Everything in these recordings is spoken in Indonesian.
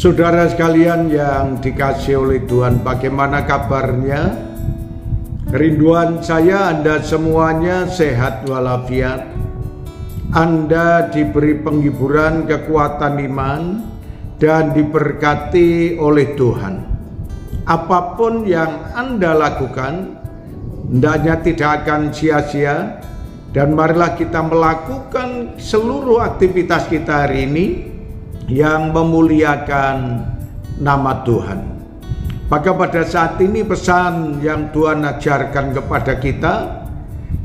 Saudara sekalian yang dikasihi oleh Tuhan, bagaimana kabarnya? Rinduan saya Anda semuanya sehat walafiat. Anda diberi penghiburan, kekuatan iman, dan diberkati oleh Tuhan. Apapun yang Anda lakukan, hendaknya tidak akan sia-sia. Dan marilah kita melakukan seluruh aktivitas kita hari ini yang memuliakan nama Tuhan. Maka pada saat ini pesan yang Tuhan ajarkan kepada kita,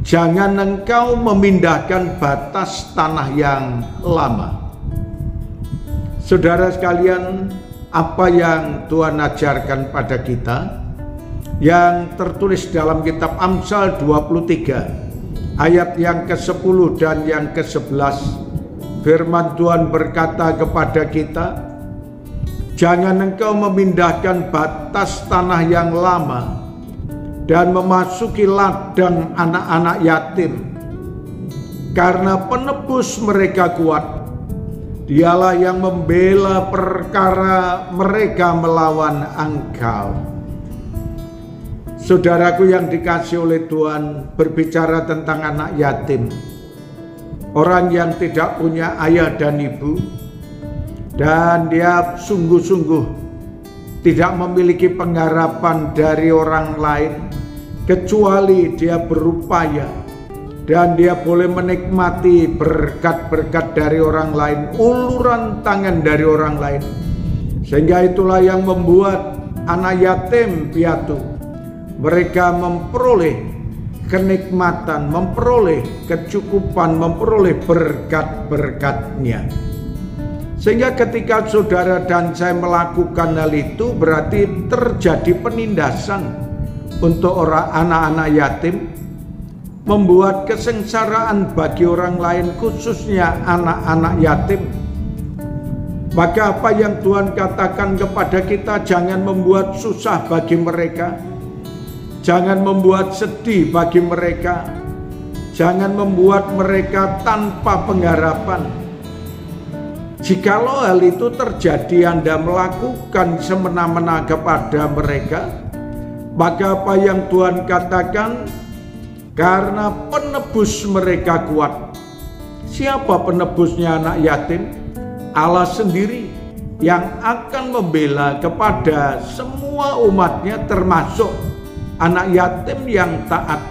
jangan engkau memindahkan batas tanah yang lama. Saudara sekalian, apa yang Tuhan ajarkan pada kita yang tertulis dalam kitab Amsal 23 ayat yang ke-10 dan yang ke-11. Firman Tuhan berkata kepada kita, jangan engkau memindahkan batas tanah yang lama dan memasuki ladang anak-anak yatim, karena penebus mereka kuat. Dialah yang membela perkara mereka melawan engkau. Saudaraku yang dikasihi oleh Tuhan, berbicara tentang anak yatim, orang yang tidak punya ayah dan ibu, dan dia sungguh-sungguh tidak memiliki pengharapan dari orang lain, kecuali dia berupaya dan dia boleh menikmati berkat-berkat dari orang lain, uluran tangan dari orang lain. Sehingga itulah yang membuat anak yatim piatu mereka memperoleh kenikmatan, memperoleh kecukupan, memperoleh berkat-berkatnya. Sehingga ketika saudara dan saya melakukan hal itu, berarti terjadi penindasan untuk anak-anak yatim, membuat kesengsaraan bagi orang lain, khususnya anak-anak yatim. Maka apa yang Tuhan katakan kepada kita, jangan membuat susah bagi mereka, jangan membuat sedih bagi mereka, jangan membuat mereka tanpa pengharapan. Jikalau hal itu terjadi, Anda melakukan semena-mena kepada mereka, maka apa yang Tuhan katakan, karena penebus mereka kuat. Siapa penebusnya anak yatim? Allah sendiri yang akan membela kepada semua umatnya, termasuk anak yatim yang taat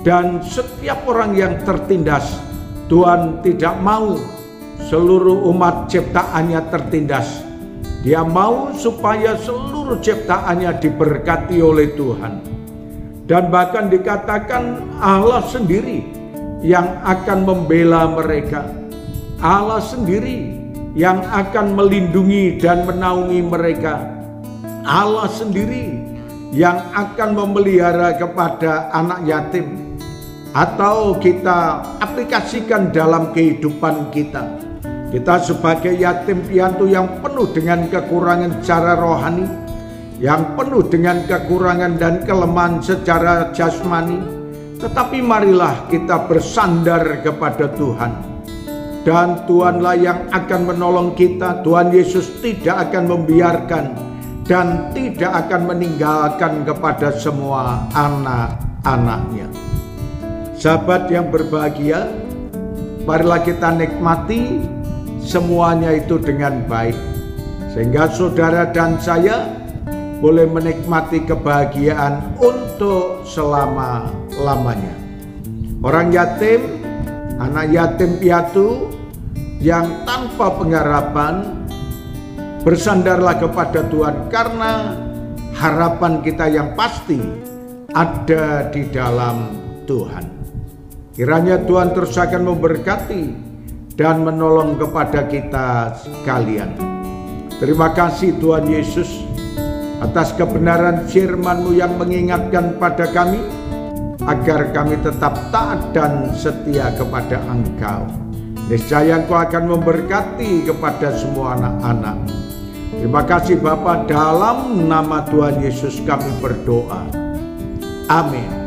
dan setiap orang yang tertindas. Tuhan tidak mau seluruh umat ciptaannya tertindas. Dia mau supaya seluruh ciptaannya diberkati oleh Tuhan. Dan bahkan dikatakan Allah sendiri yang akan membela mereka. Allah sendiri yang akan melindungi dan menaungi mereka. Allah sendiri yang akan memelihara kepada anak yatim. Atau kita aplikasikan dalam kehidupan kita. Kita sebagai yatim piatu yang penuh dengan kekurangan secara rohani, yang penuh dengan kekurangan dan kelemahan secara jasmani, tetapi marilah kita bersandar kepada Tuhan. Dan Tuhanlah yang akan menolong kita. Tuhan Yesus tidak akan membiarkan dan tidak akan meninggalkan kepada semua anak-anaknya. Sahabat yang berbahagia, marilah kita nikmati semuanya itu dengan baik, sehingga saudara dan saya boleh menikmati kebahagiaan untuk selama-lamanya. Orang yatim, anak yatim piatu yang tanpa pengharapan, bersandarlah kepada Tuhan, karena harapan kita yang pasti ada di dalam Tuhan. Kiranya Tuhan terus akan memberkati dan menolong kepada kita sekalian. Terima kasih Tuhan Yesus atas kebenaran firman-Mu yang mengingatkan pada kami, agar kami tetap taat dan setia kepada Engkau. Niscaya Engkau akan memberkati kepada semua anak-anak. Terima kasih Bapa, dalam nama Tuhan Yesus kami berdoa. Amin.